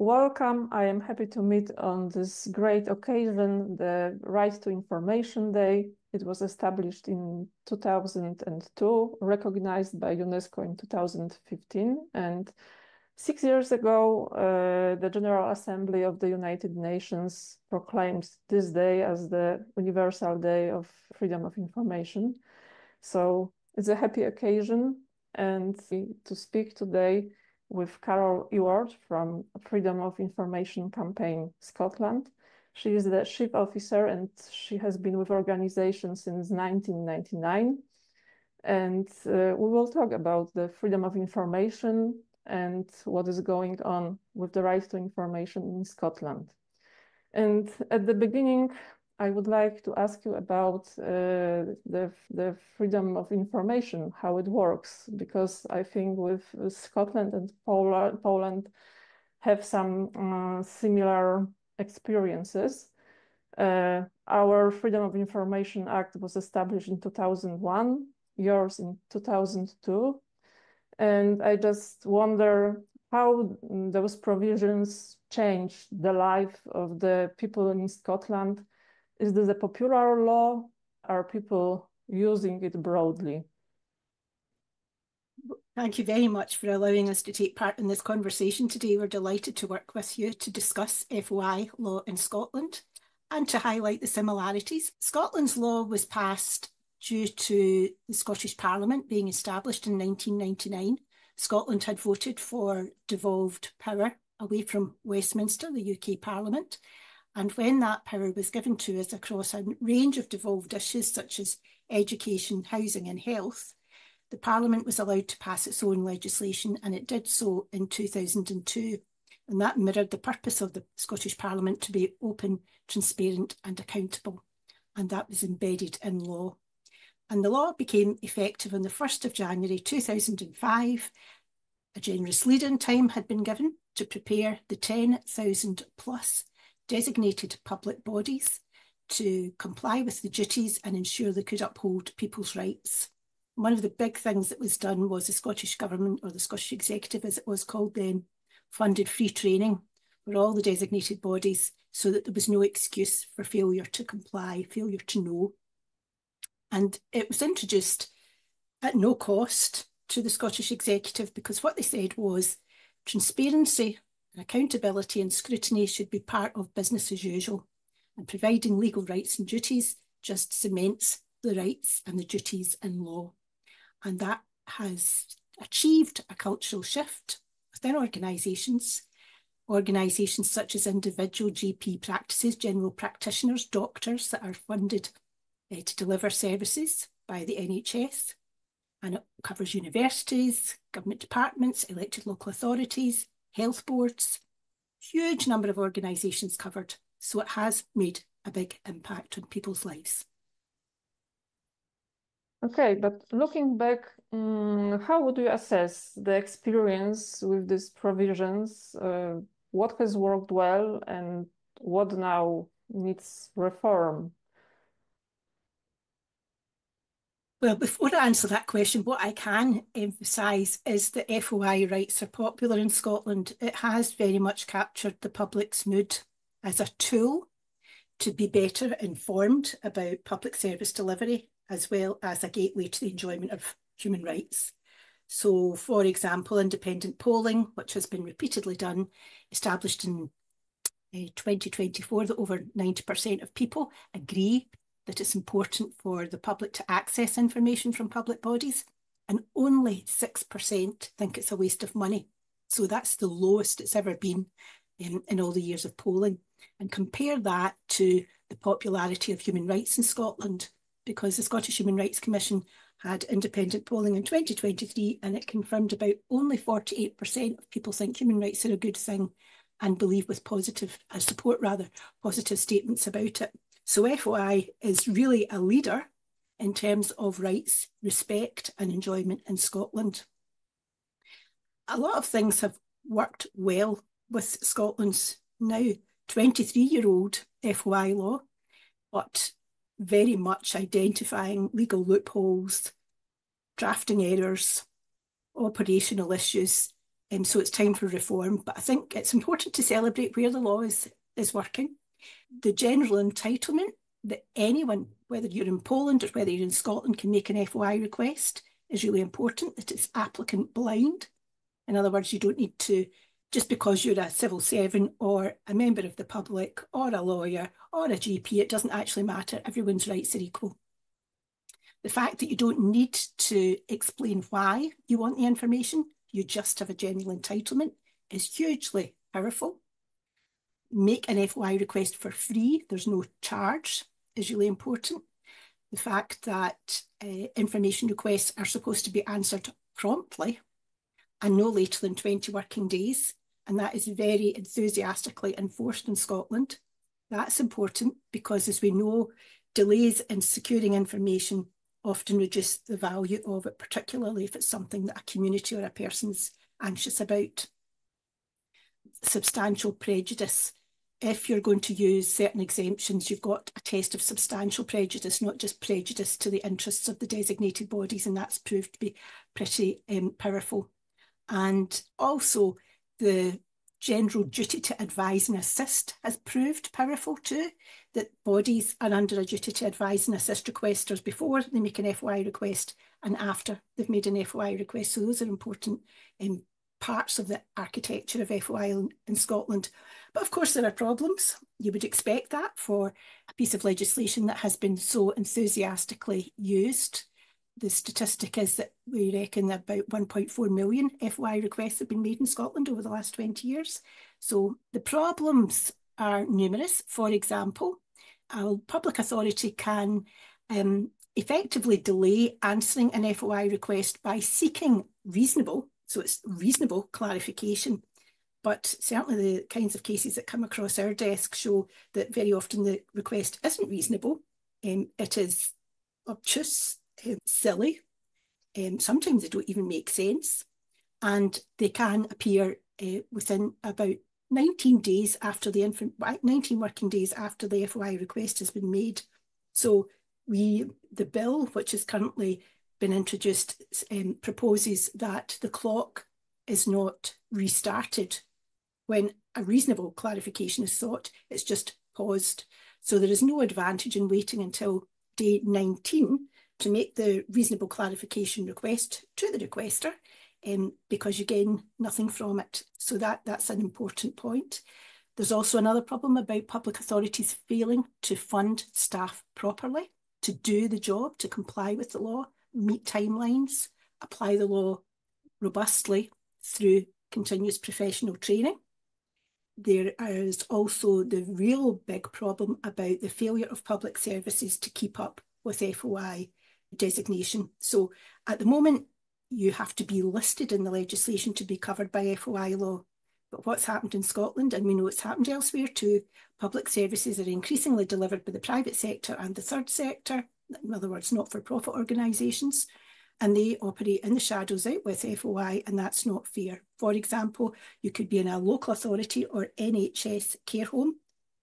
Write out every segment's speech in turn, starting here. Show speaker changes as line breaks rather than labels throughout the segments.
welcome. I am happy to meet on this great occasion, the Right to Information Day. It was established in 2002, recognized by UNESCO in 2015, and 6 years ago, the General Assembly of the United Nations proclaimed this day as the Universal Day of Freedom of Information. So it's a happy occasion, and to speak today with Carole Eward from Freedom of Information Campaign Scotland. She is the chief officer and she has been with the organization since 1999. And we will talk about the freedom of information and what is going on with the right to information in Scotland. And at the beginning, I would like to ask you about the freedom of information, how it works, because I think with Scotland and Poland have some similar experiences. Our Freedom of Information Act was established in 2001, yours in 2002. And I just wonder how those provisions changed the life of the people in Scotland. Is this a popular law? Are people using it broadly?
Thank you very much for allowing us to take part in this conversation today. We're delighted to work with you to discuss FOI law in Scotland and to highlight the similarities. Scotland's law was passed due to the Scottish Parliament being established in 1999. Scotland had voted for devolved power away from Westminster, the UK Parliament. And when that power was given to us across a range of devolved issues such as education, housing and health, the Parliament was allowed to pass its own legislation, and it did so in 2002. And that mirrored the purpose of the Scottish Parliament to be open, transparent and accountable. And that was embedded in law. And the law became effective on the 1st of January 2005. A generous lead-in time had been given to prepare the 10,000 plus designated public bodies to comply with the duties and ensure they could uphold people's rights. One of the big things that was done was the Scottish Government, or the Scottish Executive as it was called then, funded free training for all the designated bodies so that there was no excuse for failure to comply, failure to know. And it was introduced at no cost to the Scottish Executive because what they said was transparency, accountability and scrutiny should be part of business as usual, and providing legal rights and duties just cements the rights and the duties in law. And that has achieved a cultural shift within organisations such as individual GP practices, general practitioners, doctors that are funded to deliver services by the NHS. And it covers universities, government departments, elected local authorities, health boards, huge number of organisations covered. So it has made a big impact on people's lives.
Okay, but looking back, how would you assess the experience with these provisions? What has worked well and what now needs reform?
Well, before I answer that question, what I can emphasise is that FOI rights are popular in Scotland. It has very much captured the public's mood as a tool to be better informed about public service delivery, as well as a gateway to the enjoyment of human rights. So, for example, independent polling, which has been repeatedly done, established in 2024, that over 90% of people agree that it's important for the public to access information from public bodies, and only 6% think it's a waste of money. So that's the lowest it's ever been in all the years of polling. And compare that to the popularity of human rights in Scotland, because the Scottish Human Rights Commission had independent polling in 2023 and it confirmed about only 48% of people think human rights are a good thing and believe with positive statements about it. So FOI is really a leader in terms of rights, respect and enjoyment in Scotland. A lot of things have worked well with Scotland's now 23-year-old FOI law, but very much identifying legal loopholes, drafting errors, operational issues So it's time for reform. But I think it's important to celebrate where the law is working. The general entitlement that anyone, whether you're in Poland or whether you're in Scotland, can make an FOI request is really important, that it's applicant blind. In other words, you don't need to, just because you're a civil servant or a member of the public or a lawyer or a GP, it doesn't actually matter. Everyone's rights are equal. The fact that you don't need to explain why you want the information, you just have a general entitlement, is hugely powerful. Make an FOI request for free, there's no charge, is really important. The fact that information requests are supposed to be answered promptly and no later than 20 working days, and that is very enthusiastically enforced in Scotland. That's important because, as we know, delays in securing information often reduce the value of it, particularly if it's something that a community or a person's anxious about. Substantial prejudice. If you're going to use certain exemptions, you've got a test of substantial prejudice, not just prejudice to the interests of the designated bodies, and that's proved to be pretty powerful. And also the general duty to advise and assist has proved powerful too, that bodies are under a duty to advise and assist requesters before they make an FOI request and after they've made an FOI request. So those are important parts of the architecture of FOI in Scotland. But of course there are problems. You would expect that for a piece of legislation that has been so enthusiastically used. The statistic is that we reckon about 1.4 million FOI requests have been made in Scotland over the last 20 years. So the problems are numerous. For example, a public authority can effectively delay answering an FOI request by seeking reasonable, so it's reasonable clarification. But certainly the kinds of cases that come across our desk show that very often the request isn't reasonable. It is obtuse, silly, sometimes they don't even make sense, and they can appear within about 19 days after 19 working days after the FOI request has been made. So the bill, which has currently been introduced, proposes that the clock is not restarted when a reasonable clarification is sought, it's just paused. So there is no advantage in waiting until day 19 to make the reasonable clarification request to the requester, because you gain nothing from it. So that's an important point. There's also another problem about public authorities failing to fund staff properly, to do the job, to comply with the law, meet timelines, apply the law robustly through continuous professional training. There is also the real big problem about the failure of public services to keep up with FOI designation. So at the moment, you have to be listed in the legislation to be covered by FOI law. But what's happened in Scotland, and we know it's happened elsewhere too, public services are increasingly delivered by the private sector and the third sector, in other words, not-for-profit organisations, and they operate in the shadows out with FOI, and that's not fair. For example, you could be in a local authority or NHS care home,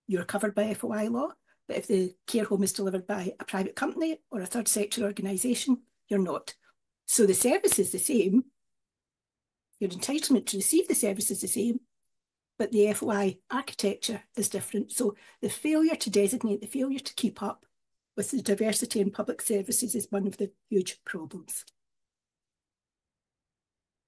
you're covered by FOI law, but if the care home is delivered by a private company or a third sector organisation, you're not. So the service is the same, your entitlement to receive the service is the same, but the FOI architecture is different. So the failure to designate, the failure to keep up with the diversity in public services is one of the huge problems.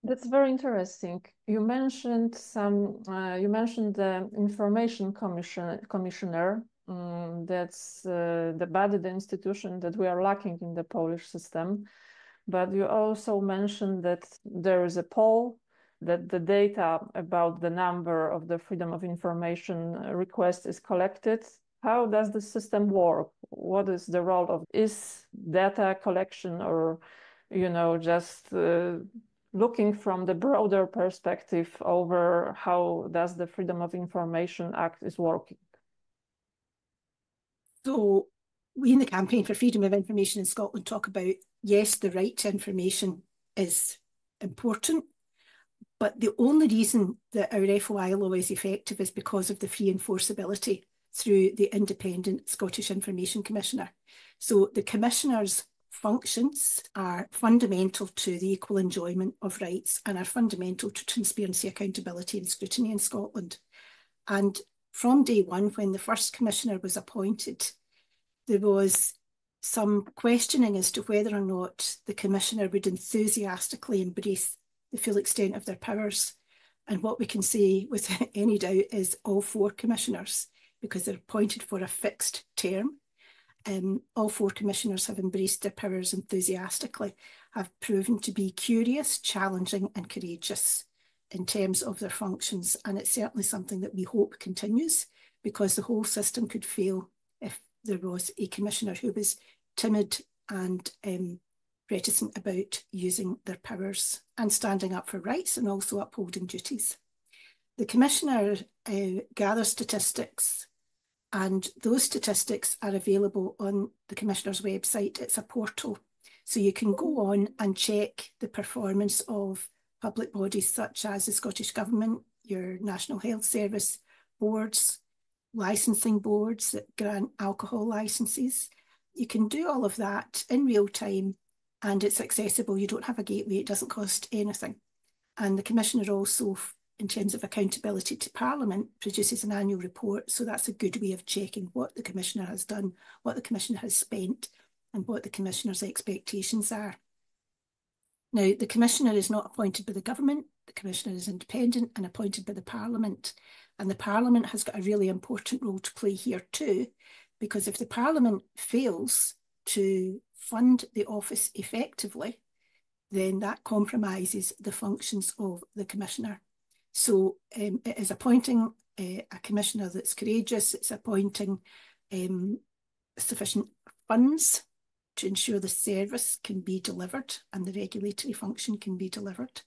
That's very interesting. You mentioned the Information Commissioner. That's the body, the institution that we are lacking in the Polish system. But you also mentioned that there is a poll, that the data about the number of the Freedom of Information request is collected. How does the system work? What is the role of is data collection, or just looking from the broader perspective over how does the Freedom of Information Act is working?
So we in the Campaign for Freedom of Information in Scotland talk about, yes, the right to information is important, but the only reason that our FOI law is effective is because of the free enforceability through the independent Scottish Information Commissioner. So the commissioners functions are fundamental to the equal enjoyment of rights and are fundamental to transparency, accountability and scrutiny in Scotland. And from day one, when the first commissioner was appointed, there was some questioning as to whether or not the commissioner would enthusiastically embrace the full extent of their powers. And what we can say without any doubt is all four commissioners, because they're appointed for a fixed term, all four commissioners have embraced their powers enthusiastically, have proven to be curious, challenging and courageous in terms of their functions. And it's certainly something that we hope continues, because the whole system could fail if there was a commissioner who was timid and reticent about using their powers and standing up for rights and also upholding duties. The commissioner gathers statistics, and those statistics are available on the commissioner's website. It's a portal, so you can go on and check the performance of public bodies such as the Scottish Government, your National Health Service, boards, licensing boards that grant alcohol licenses. You can do all of that in real time, and it's accessible. You don't have a gateway, it doesn't cost anything. And the commissioner also, in terms of accountability to Parliament, produces an annual report. So that's a good way of checking what the commissioner has done, what the commissioner has spent, and what the commissioner's expectations are. Now, the commissioner is not appointed by the government. The commissioner is independent and appointed by the Parliament. And the Parliament has got a really important role to play here too, because if the Parliament fails to fund the office effectively, then that compromises the functions of the commissioner. So it is appointing a commissioner that's courageous. It's appointing sufficient funds to ensure the service can be delivered and the regulatory function can be delivered,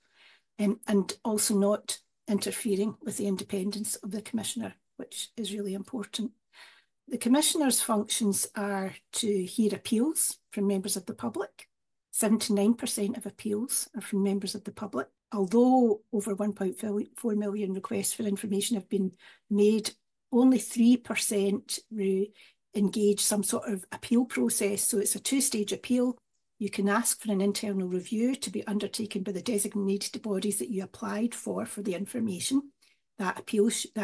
and also not interfering with the independence of the commissioner, which is really important. The commissioner's functions are to hear appeals from members of the public. 79% of appeals are from members of the public. Although over 1.4 million requests for information have been made, only 3% engage some sort of appeal process. So it's a two-stage appeal. You can ask for an internal review to be undertaken by the designated bodies that you applied for the information. That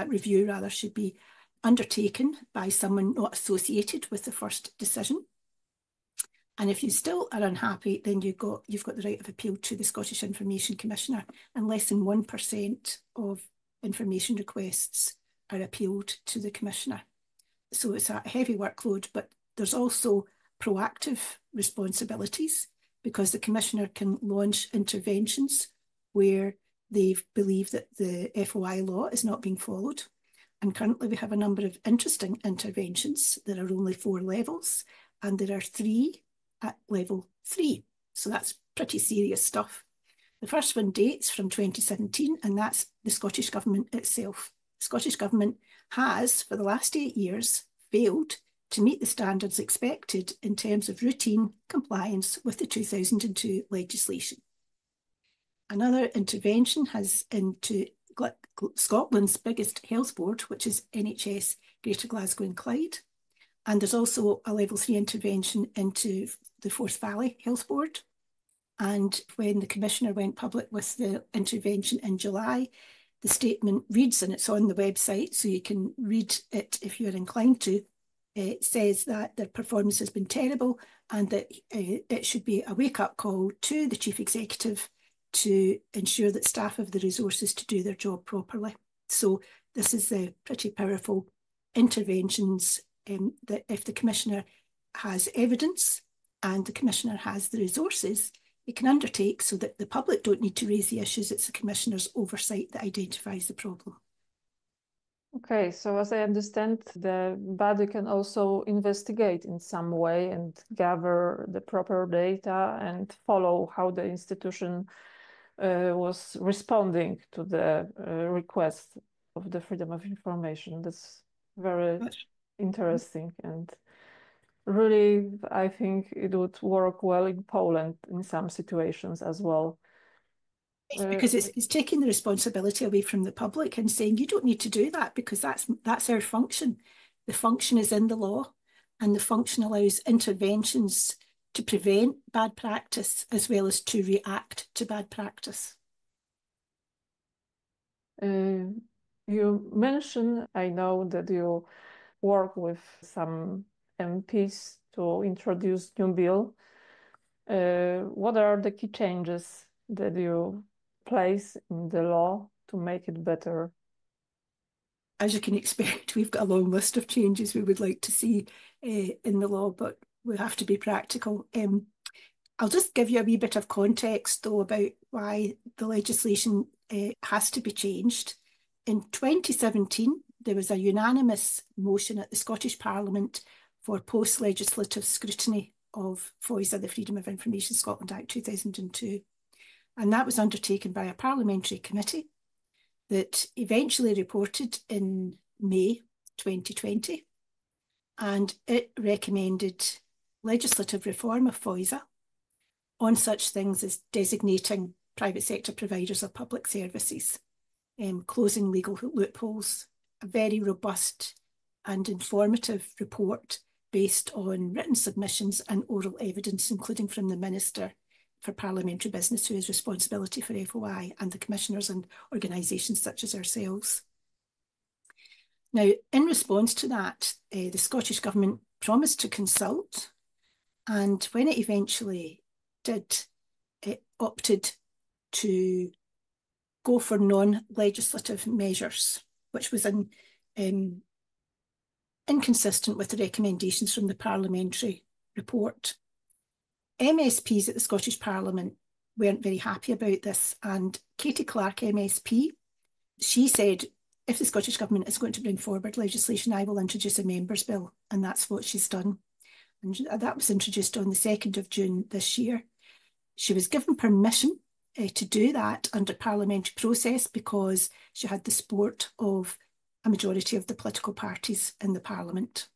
review should be undertaken by someone not associated with the first decision. And if you still are unhappy, then you've got the right of appeal to the Scottish Information Commissioner, and less than 1% of information requests are appealed to the Commissioner. So it's a heavy workload, but there's also proactive responsibilities, because the Commissioner can launch interventions where they believe that the FOI law is not being followed. And currently we have a number of interesting interventions. There are only 4 levels, and there are 3 at level 3. So that's pretty serious stuff. The first one dates from 2017, and that's the Scottish Government itself. The Scottish Government has, for the last 8 years, failed to meet the standards expected in terms of routine compliance with the 2002 legislation. Another intervention has into Scotland's biggest health board, which is NHS Greater Glasgow and Clyde. And there's also a level 3 intervention into the Forth Valley Health Board. And when the Commissioner went public with the intervention in July, the statement reads, and it's on the website, so you can read it if you're inclined to. It says that their performance has been terrible, and that it should be a wake-up call to the Chief Executive to ensure that staff have the resources to do their job properly. So this is the pretty powerful interventions that if the Commissioner has evidence and the Commissioner has the resources, it can undertake, so that the public don't need to raise the issues. It's the Commissioner's oversight that identifies the problem.
Okay, so as I understand, the body can also investigate in some way and gather the proper data and follow how the institution was responding to the request of the freedom of information. That's very interesting, and really, I think it would work well in Poland in some situations as well.
Because it's taking the responsibility away from the public and saying, you don't need to do that, because that's our function. The function is in the law, and the function allows interventions to prevent bad practice as well as to react to bad practice?
You mentioned, I know that you work with some MPs to introduce new bill. What are the key changes that you place in the law to make it better?
As you can expect, we've got a long list of changes we would like to see in the law, but we have to be practical. I'll just give you a wee bit of context, though, about why the legislation has to be changed. In 2017, there was a unanimous motion at the Scottish Parliament for post-legislative scrutiny of FOISA, the Freedom of Information Scotland Act 2002. And that was undertaken by a parliamentary committee that eventually reported in May 2020. And it recommended legislative reform of FOISA on such things as designating private sector providers of public services, closing legal loopholes, a very robust and informative report based on written submissions and oral evidence, including from the Minister for Parliamentary Business, who has responsibility for FOI, and the commissioners and organisations such as ourselves. Now, in response to that, the Scottish Government promised to consult, and when it eventually did, it opted to go for non-legislative measures, which was inconsistent with the recommendations from the parliamentary report. MSPs at the Scottish Parliament weren't very happy about this, and Katie Clark, MSP, she said, if the Scottish Government is going to bring forward legislation, I will introduce a members' bill, and that's what she's done. And that was introduced on the 2nd of June this year. She was given permission to do that under parliamentary process because she had the support of a majority of the political parties in the Parliament.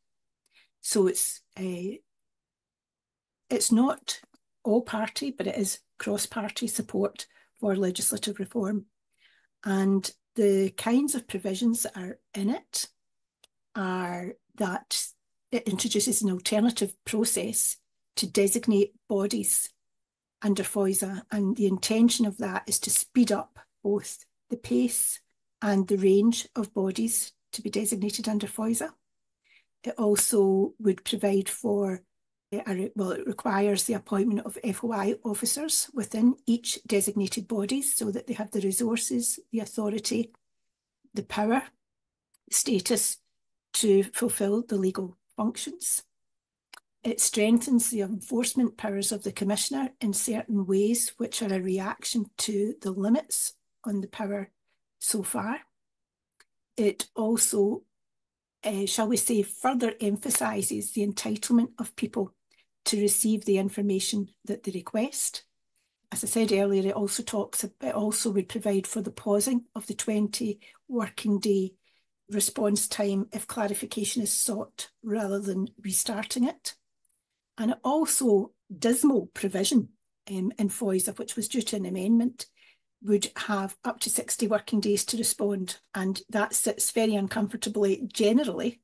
So it's not all party, but it is cross-party support for legislative reform. And the kinds of provisions that are in it are that it introduces an alternative process to designate bodies under FOISA, and the intention of that is to speed up both the pace and the range of bodies to be designated under FOISA. It also would provide for, it requires the appointment of FOI officers within each designated body so that they have the resources, the authority, the power, the status to fulfil the legal functions. It strengthens the enforcement powers of the Commissioner in certain ways, which are a reaction to the limits on the power so far. It also, shall we say, further emphasises the entitlement of people to receive the information that they request. As I said earlier, it also would provide for the pausing of the 20 working day response time if clarification is sought rather than restarting it. And it also, dismal provision in FOISA, which was due to an amendment, would have up to 60 working days to respond. And that sits very uncomfortably generally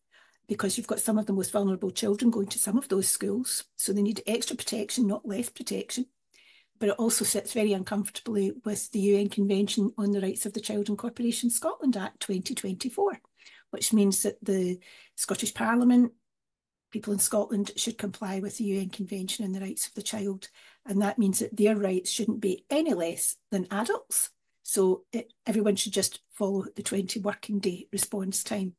because you've got some of the most vulnerable children going to some of those schools. So they need extra protection, not less protection. But it also sits very uncomfortably with the UN Convention on the Rights of the Child and Corporation Scotland Act 2024, which means that the Scottish Parliament, people in Scotland should comply with the UN Convention on the Rights of the Child. And that means that their rights shouldn't be any less than adults. So everyone should just follow the 20 working day response time.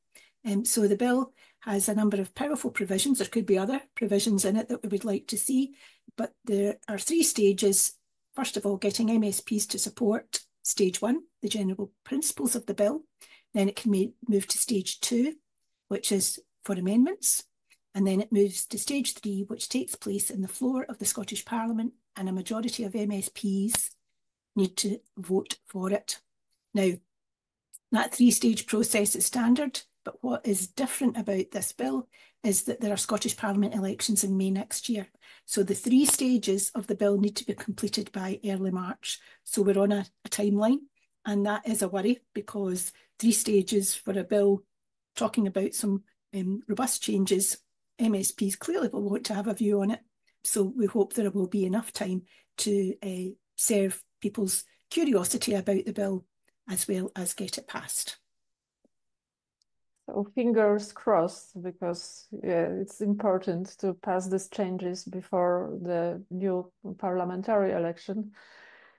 So the bill has a number of powerful provisions. There could be other provisions in it that we would like to see, but there are 3 stages. First of all, getting MSPs to support stage 1, the general principles of the bill. Then it can move to stage 2, which is for amendments. And then it moves to stage 3, which takes place in the floor of the Scottish Parliament, and a majority of MSPs need to vote for it. Now, that 3-stage process is standard, but what is different about this bill is that there are Scottish Parliament elections in May next year. So the 3 stages of the bill need to be completed by early March. So we're on a timeline, and that is a worry because 3 stages for a bill talking about some robust changes, MSPs clearly will want to have a view on it. So we hope there will be enough time to serve people's curiosity about the bill as well as get it passed.
So fingers crossed, because it's important to pass these changes before the new parliamentary election.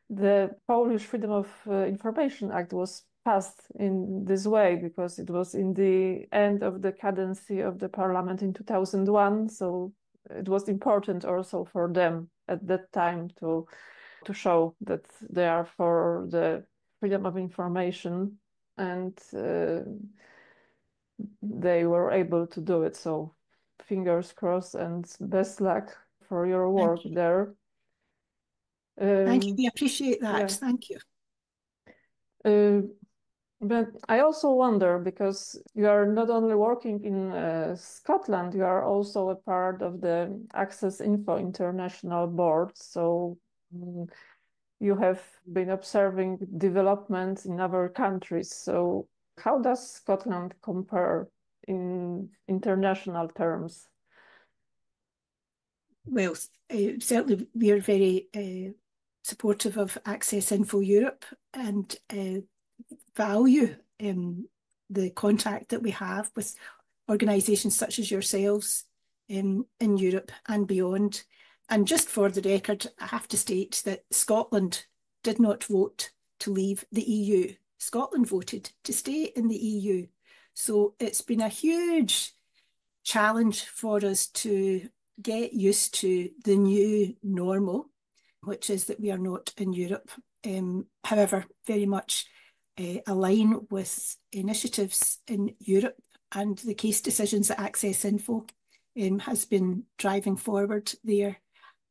The Polish Freedom of Information Act was passed in this way because it was in the end of the cadency of the parliament in 2001. So it was important also for them at that time to show that they are for the freedom of information, and they were able to do it. So fingers crossed and best luck for your work there.
Thank you. We appreciate that.
Yeah.
Thank you.
But I also wonder, because you are not only working in Scotland, you are also a part of the Access Info International Board. So you have been observing developments in other countries. So how does Scotland compare in international terms?
Well, certainly we are very supportive of Access Info Europe and value the contact that we have with organisations such as yourselves in Europe and beyond. And just for the record, I have to state that Scotland did not vote to leave the EU. Scotland voted to stay in the EU. So it's been a huge challenge for us to get used to the new normal, which is that we are not in Europe. However, very much align with initiatives in Europe and the case decisions that Access Info has been driving forward there.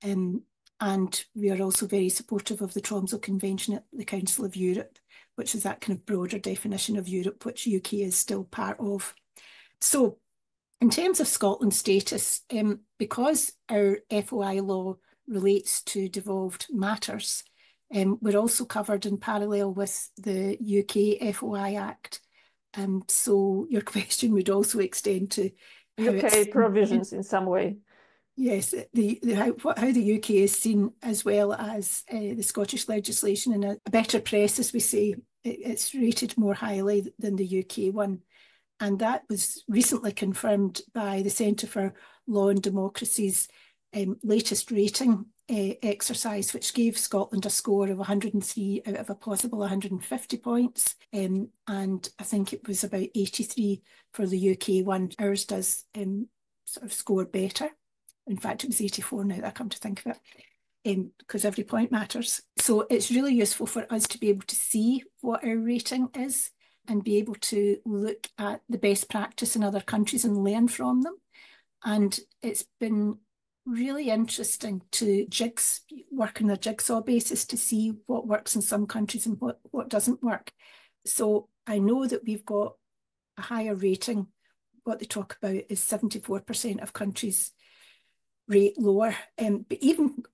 And we are also very supportive of the Tromsø Convention at the Council of Europe, which is that kind of broader definition of Europe, which UK is still part of. So in terms of Scotland's status, because our FOI law relates to devolved matters, we're also covered in parallel with the UK FOI Act. So your question would also extend to
UK provisions in some way.
Yes, how the UK is seen, as well as the Scottish legislation, in a better press, as we say. It's rated more highly than the UK one. And that was recently confirmed by the Centre for Law and Democracy's latest rating exercise, which gave Scotland a score of 103 out of a possible 150 points. And I think it was about 83 for the UK one. Ours does sort of score better. In fact, it was 84 now that I come to think of it, because every point matters. So it's really useful for us to be able to see what our rating is and be able to look at the best practice in other countries and learn from them. And it's been really interesting to work on a jigsaw basis to see what works in some countries and what doesn't work. So I know that we've got a higher rating. What they talk about is 74% of countries rate lower, but even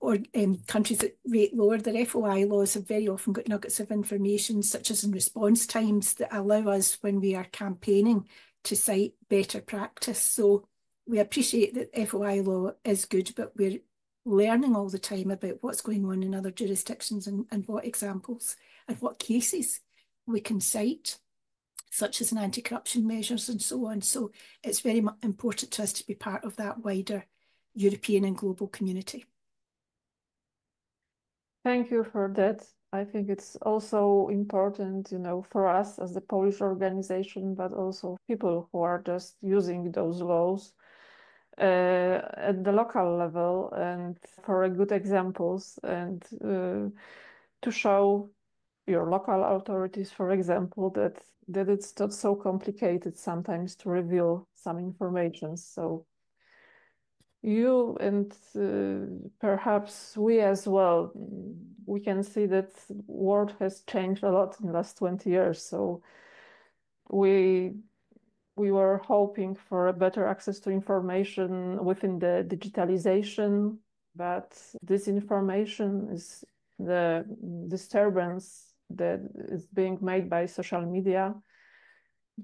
countries that rate lower, their FOI laws have very often got nuggets of information, such as in response times, that allow us, when we are campaigning, to cite better practice. So we appreciate that FOI law is good, but we're learning all the time about what's going on in other jurisdictions and what examples and what cases we can cite, such as in anti-corruption measures and so on. So it's very important to us to be part of that wider European and global community.
Thank you for that. I think it's also important, for us as the Polish organization, but also people who are just using those laws at the local level, and for good examples, and to show your local authorities, for example, that it's not so complicated sometimes to reveal some information. So you and perhaps we as well, we can see that the world has changed a lot in the last 20 years. So we were hoping for a better access to information within the digitalization, but this information is the disturbance that is being made by social media.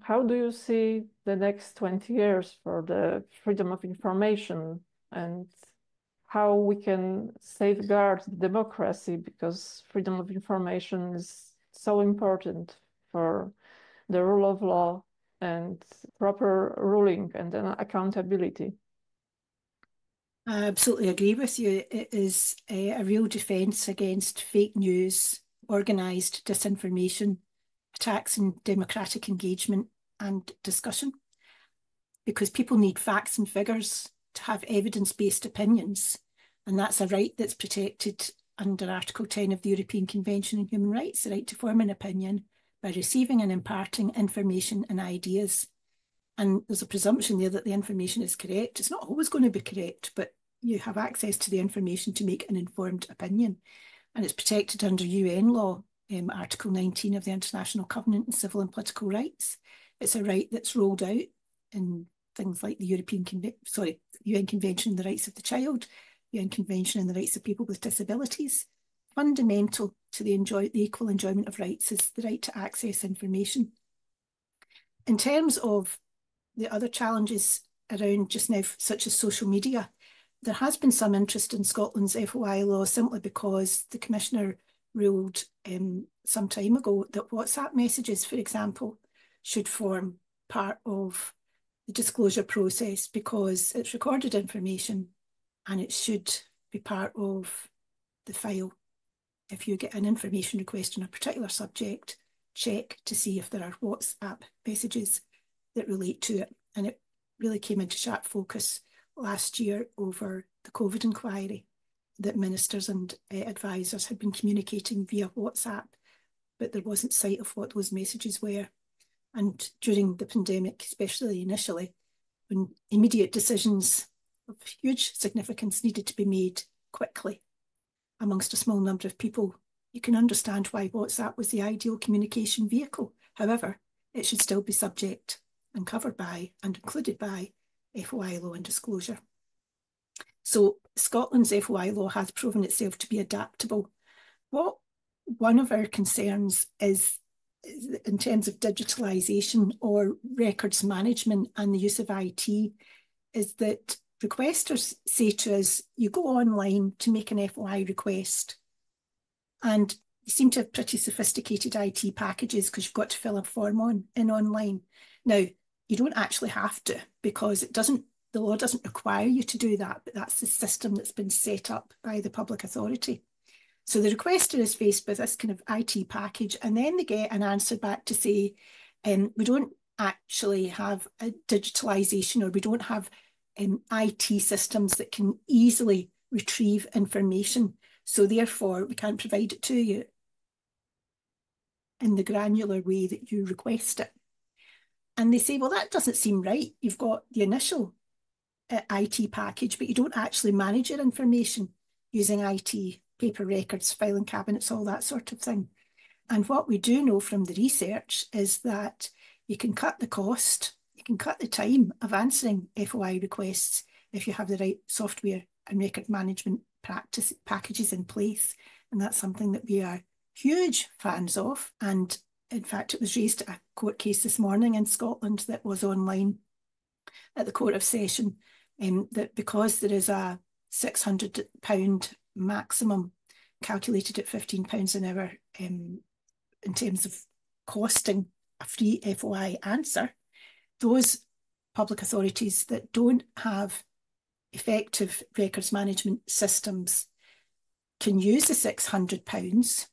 How do you see the next 20 years for the freedom of information, and how we can safeguard democracy, because freedom of information is so important for the rule of law and proper ruling and then accountability.
I absolutely agree with you. It is a real defence against fake news, organised disinformation, attacks on democratic engagement and discussion, because people need facts and figures to have evidence-based opinions, and that's a right that's protected under Article 10 of the European Convention on Human Rights, the right to form an opinion by receiving and imparting information and ideas. And there's a presumption there that the information is correct. It's not always going to be correct, but you have access to the information to make an informed opinion. And it's protected under UN law, Article 19 of the International Covenant on Civil and Political Rights. It's a right that's rolled out in things like the UN Convention on the Rights of the Child, UN Convention on the Rights of People with Disabilities. Fundamental to the equal enjoyment of rights is the right to access information. In terms of the other challenges around just now, such as social media, there has been some interest in Scotland's FOI law simply because the Commissioner ruled some time ago that WhatsApp messages, for example, should form part of the disclosure process because it's recorded information and it should be part of the file. If you get an information request on a particular subject, check to see if there are WhatsApp messages that relate to it. And it really came into sharp focus last year over the COVID inquiry that ministers and advisors had been communicating via WhatsApp, but there wasn't sight of what those messages were. And during the pandemic, especially initially, when immediate decisions of huge significance needed to be made quickly amongst a small number of people, you can understand why WhatsApp was the ideal communication vehicle. However, it should still be subject and covered by and included by FOI law and disclosure. So Scotland's FOI law has proven itself to be adaptable. One of our concerns is in terms of digitalisation or records management and the use of IT, is that requesters say to us, you go online to make an FOI request and you seem to have pretty sophisticated IT packages because you've got to fill a form in online. Now, you don't actually have to, because the law doesn't require you to do that, but that's the system that's been set up by the public authority. So the requester is faced with this kind of IT package, and then they get an answer back to say, we don't actually have a digitalisation, or we don't have IT systems that can easily retrieve information. So therefore, we can't provide it to you in the granular way that you request it. And they say, well, that doesn't seem right. You've got the initial IT package, but you don't actually manage your information using IT, paper records, filing cabinets, all that sort of thing. And what we do know from the research is that you can cut the cost, you can cut the time of answering FOI requests if you have the right software and record management packages in place. And that's something that we are huge fans of. And in fact, it was raised at a court case this morning in Scotland that was online at the Court of Session, that because there is a £600 maximum calculated at £15 an hour in terms of costing a free FOI answer, those public authorities that don't have effective records management systems can use the £600,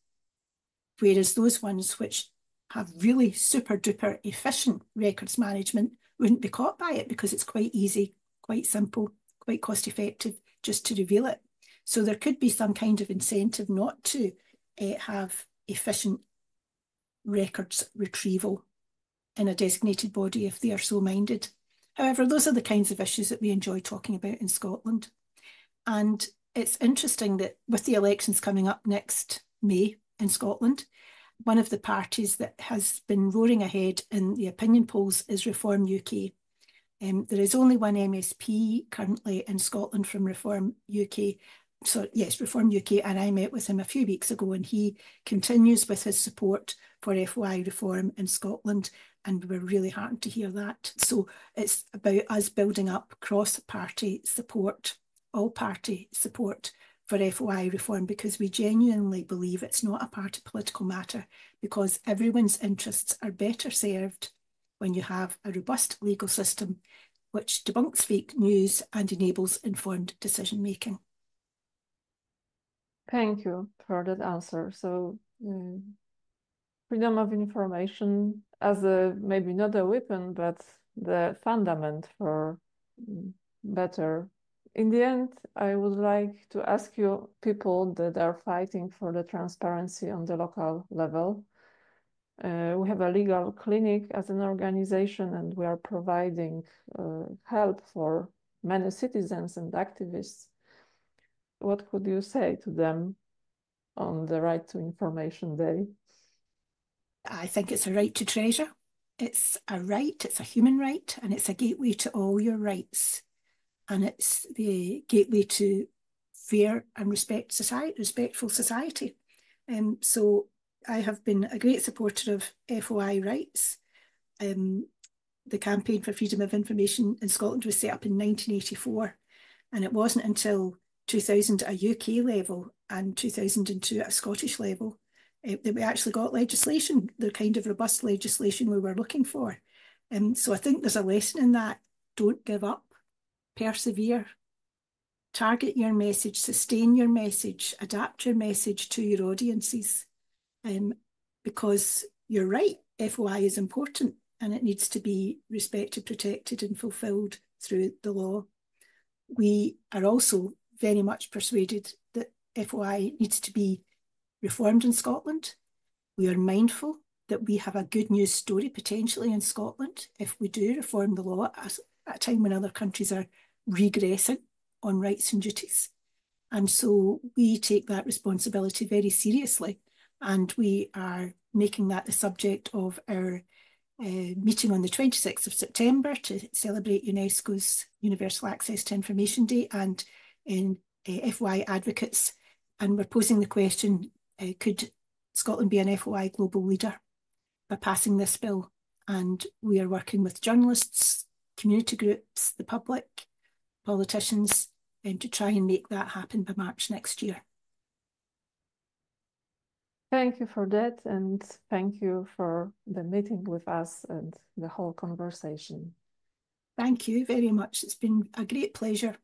whereas those ones which have really super duper efficient records management wouldn't be caught by it because it's quite easy, quite simple, quite cost effective just to reveal it. So there could be some kind of incentive not to have efficient records retrieval in a designated body if they are so minded. However, those are the kinds of issues that we enjoy talking about in Scotland. And it's interesting that with the elections coming up next May in Scotland, one of the parties that has been roaring ahead in the opinion polls is Reform UK. There is only one MSP currently in Scotland from Reform UK. So yes, Reform UK, and I met with him a few weeks ago, and he continues with his support for FOI reform in Scotland, and we were really heartened to hear that. So it's about us building up cross-party support all-party support for FOI reform, because we genuinely believe it's not a party political matter, because everyone's interests are better served when you have a robust legal system which debunks fake news and enables informed decision-making.
Thank you for that answer. So freedom of information as a, maybe not a weapon, but the fundament for better. In the end, I would like to ask you, people that are fighting for the transparency on the local level. We have a legal clinic as an organization, and we are providing help for many citizens and activists. What could you say to them on the Right to Information Day?
I think it's a right to treasure. It's a right, it's a human right, and it's a gateway to all your rights. And it's the gateway to fair and respectful society. So I have been a great supporter of FOI rights. The Campaign for Freedom of Information in Scotland was set up in 1984, and it wasn't until 2000 at a UK level and 2002 at a Scottish level that we actually got legislation, the kind of robust legislation we were looking for. So I think there's a lesson in that. Don't give up, persevere, target your message, sustain your message, adapt your message to your audiences. Because you're right, FOI is important and it needs to be respected, protected and fulfilled through the law. We are also very much persuaded that FOI needs to be reformed in Scotland. We are mindful that we have a good news story potentially in Scotland if we do reform the law at a time when other countries are regressing on rights and duties. And so we take that responsibility very seriously, and we are making that the subject of our meeting on the 26th of September to celebrate UNESCO's Universal Access to Information Day, and in FOI advocates. And we're posing the question, could Scotland be an FOI global leader by passing this bill? And we are working with journalists, community groups, the public, politicians, to try and make that happen by March next year.
Thank you for that, and thank you for the meeting with us and the whole conversation.
Thank you very much. It's been a great pleasure.